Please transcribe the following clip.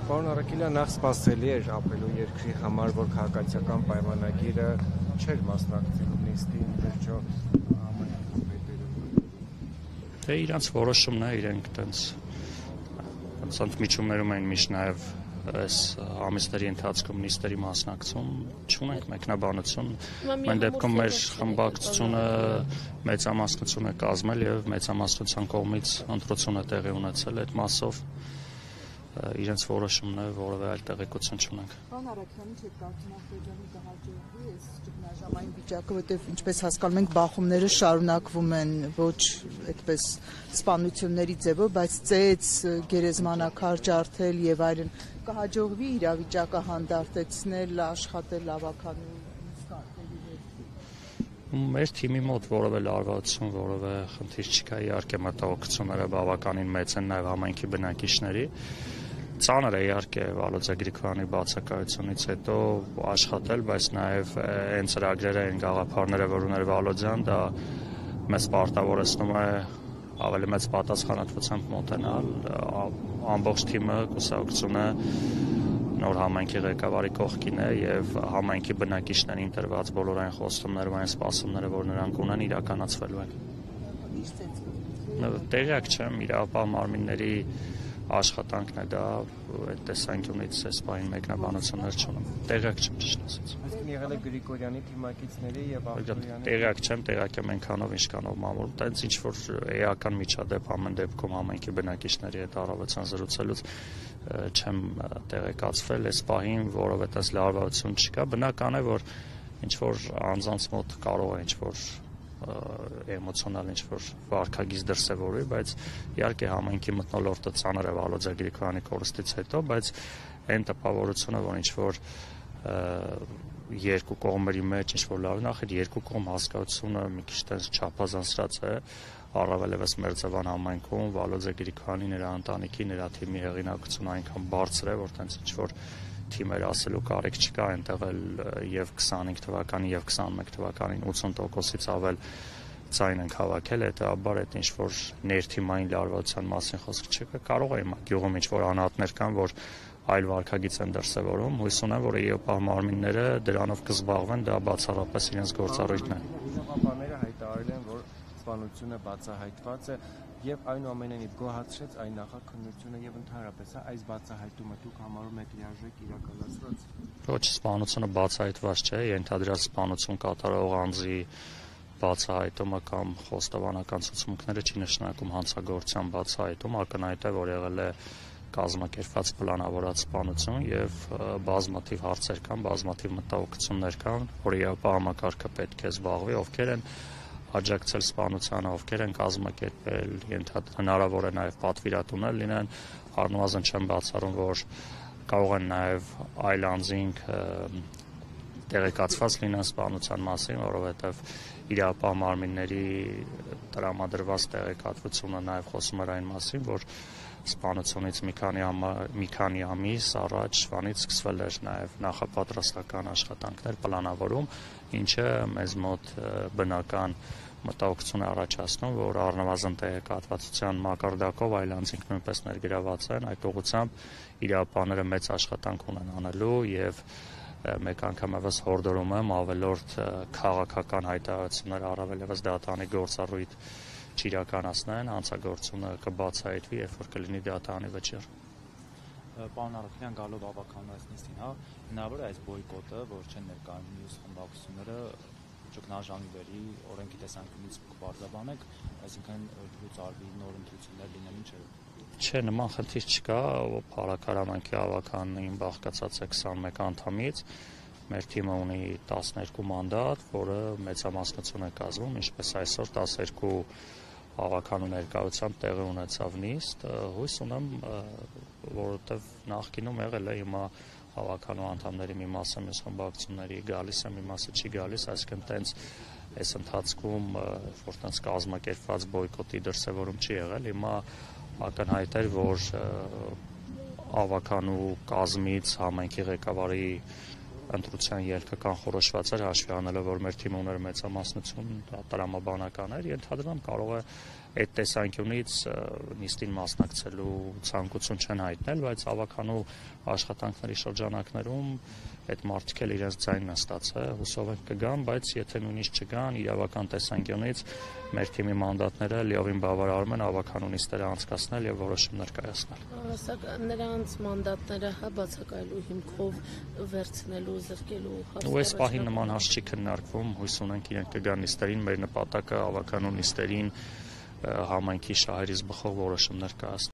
Պարոն Առաքելյան, նախ սպասելի էր ապրելու երկրի համար, որ քաղաքացիական պայմանագիրը չէր մասնակցելու նիստին, վերջո համայնքի պետերը։ Դե իրանց որոշումն է, իրենք տենց ընդմիջումներում են միշտ նաև այս ամիսների ընթացքում նիստերի մասնակցում չունենք մեկնաբանություն, մեր դեպքում մեր խմբակցությունը մեծամասնություն է կազմել եւ մեծամասնության կողմից ընտրություն է տեղի ունեցել, այդ մասով իրենց որոշումն է, որևէ այլ տեղեկություն չունենք։ Պարոն Առաքելյան, ինչ եք կարծում Ադրբեջանի կհաջողվի այս ճգնաժամային վիճակը, որտեղ ինչպես հասկանում ենք բախումները շարունակվում են ոչ այդպես սպանությունների ձևով, բայց ծեծ, գերեզմանակար ջարդել եւ այլն, կհաջողվի իրավիճակը հանդարտեցնել, աշխատել լավականին Մեր թիմի մոտ որևէ լարվածություն, որևէ խնդիր չկա, իհարկե մտահոգությունները բավականին մեծ են նաև համայնքի բնակիչների։ Ծանր է իհարկե Վալոդիա Գրիգորյանի բացակայությունից հետո աշխատել, բայց նաև այն ծրագրերը, այն գաղափարները, որ ուներ Վալոդիան, դա մեզ պարտավորեցնում է ավելի մեծ պատասխանատվությամբ մոտենալ, ամբողջ թիմը, կուսակցությունը նոր համայնքի ղեկավարի կողքին է եւ համայնքի բնակիչներին տրված բոլոր այն խոստումները, այն սպասումները, որ նրանք ունեն, իրականացվելու են։ Տեղյակ չեմ, իրավապահ մարմինների աշխատանքն է դա, այդ տեսանկյունից այս պահին մեկնաբանություններ չունեմ։ Տեղյակ չեմ, ճիշտ ասած։ Այսինքն եղել է Գրիգորյանի թիմակիցների եւ Աղթոյանի։ Տեղյակ չեմ, տեղյակ եմ այնքանով ինչքանով մամուլ, տենց ինչ որ էական միջադեպ ամեն դեպքում համայնքի բնակիչների հետ առավոտյան զրուցելուց չեմ տեղեկացվել, այս պահին որովհետեւ այս լարվածություն չկա, բնական է, որ ինչ որ անձանց մոտ կարող է ինչ որ էմոցիոնալ ինչ որ վարքագիծ դրսևորվի, բայց իհարկե համայնքի մթնոլորտը ծանր է Վալոդիա Գրիգորյանի կորստից հետո, բայց այն տպավորությունը, որ ինչ որ երկու կողմերի մեջ ինչ որ լավ նախ երկու կողմ հասկացությունը մի քիչ տես չափազանցրած է, առավել եւս Մերձևան համայնքում Վալոդիա Գրիգորյանի նրա ընտանիքի, նրա թիմի հեղինակությունը այնքան բարձր է, որ տենց ինչ որ թիմեր ասելու կարիք չկա, այնտեղ էլ եւ 25 թվականին եւ 21 թվականին 80%-ից ավել ցայն են հավաքել, հետեւաբար այդ ինչ որ ներթիմային լարվածության մասին խոսք չկա, կարող է հիմա գյուղում ինչ որ անհատներ կան, որ այլ վարքագիծ են դրսևորում, հույս ունեմ, որ եւպահ մարմինները դրանով կզբաղվեն, դա բացառապես իրենց գործառույթն է։ Գյուղապահները հայտարարել են, որ սպանությունը բացահայտված է եւ այնուամենայնիվ գոհացրեց այն նախաքննությունը եւ ընդհանրապես այս բացահայտումը դուք համարում եք լիարժեք իրականացված։ Ոչ, սպանությունը բացահայտված չէ, ենթադրյալ սպանություն կատարող անձի բացահայտումը կամ խոստովանական ցուցմունքները չի նշանակում հանցագործության բացահայտում, ակնհայտ է, որ եղել է կազմակերպված պլանավորած սպանություն եւ բազմաթիվ հարցեր կան, բազմաթիվ մտահոգություններ կան, որի համակարգը պետք է զբաղվի, ովքեր են աջակցել սպանությանը, ովքեր են կազմակերպել, հնարավոր է նաև պատվիրատուներ լինեն, առնվազն չեմ բացառում, որ կարող են նաև այլ անձինք տեղեկացված լինեն սպանության մասին, որովհետև իրավապահ մարմինների տրամադրված տեղեկատվությունը նաև խոսում էր այն մասին, որ սպանությունից մի քանի ամիս առաջ շվանից սկսվել էր նաև նախապատրաստական աշխատանքներ պլանավորում, ինչը մեզ մոտ բնական մտահոգություն է առաջացնում, որ առնվազն տեղեկատվության մակարդակով այլ անձինք նույնպես ներգրաված են, այդ ուղղությամբ իրավապահները մեծ աշխատանք ունեն անելու եւ մեկ անգամ եւս հորդորում եմ ավելորդ քաղաքական հայտարարություններ առավել եւս դատարանի գործառույթ չիրականացնեն, հանցագործությունը կբացահայտվի, երբ որ կլինի դատարանի վճիռ։ Պարոն Առաքելյան, գալով ավականու այս նիստին, հնարավոր է այս բոյկոտը, որ չեն ներկայանում մյուս խմբակցությունները, ճգնաժամի վերի օրենքի տեսանկյունից կբարձրաբանեք, այսինքն լուծ արվի նոր ընտրություններ լինեն, ինչ է։ Չէ, նման խնդիր չկա, Փառաքարանանքի ավականին բաղկացած է 21 անդամից, մեր թիմը ունի 12 մանդատ, որը մեծամասնություն է կազմում, ինչպես այսօր 12 ավականու ներկայությամբ տեղի ունեցավ նիստ, հույս ունեմ, որովհետև նախկինում եղել է հիմա ավականու անդամների մի մասը մյուս խմբակցությունների գալիս է, մի մասը չի գալիս, այսինքն տենց այս ընթացքում որ տենց կազմակերպված բոյկոտի դրսևորում չի եղել, հիմա ակնհայտ էր, որ ավականու կազմից համայնքի ղեկավարի ընտրության ելքը կանխորոշված էր, հաշվի առնելով, որ մեր թիմը ուներ մեծամասնություն տրամաբանական էր, ենթադրում կարող է այդ տեսանկյունից նիստին մասնակցելու ցանկություն չեն հայտնել, բայց ավականու աշխատանքների շրջանակներում այդ մարդիկ էլ իրենց ձայնն են ստացել, հուսով ենք կգան, բայց եթե նույնիսկ չգան, իրավական տեսանկյունից մեր թիմի մանդատները լիովին բավարարում են ավականու նիստերը անցկացնել եւ որոշումներ կայացնել։ Սակայն նրանց մանդատները բացակայելու հիմքով վերցնելու, զրկելու ու այս պահին նման հարց չի քննարկվում, հույս ունենք իրենք կգան նիստերին, մեր նպատակը ավականու նիստերին համայնքի շահերից բխող որոշումներ կայացնել։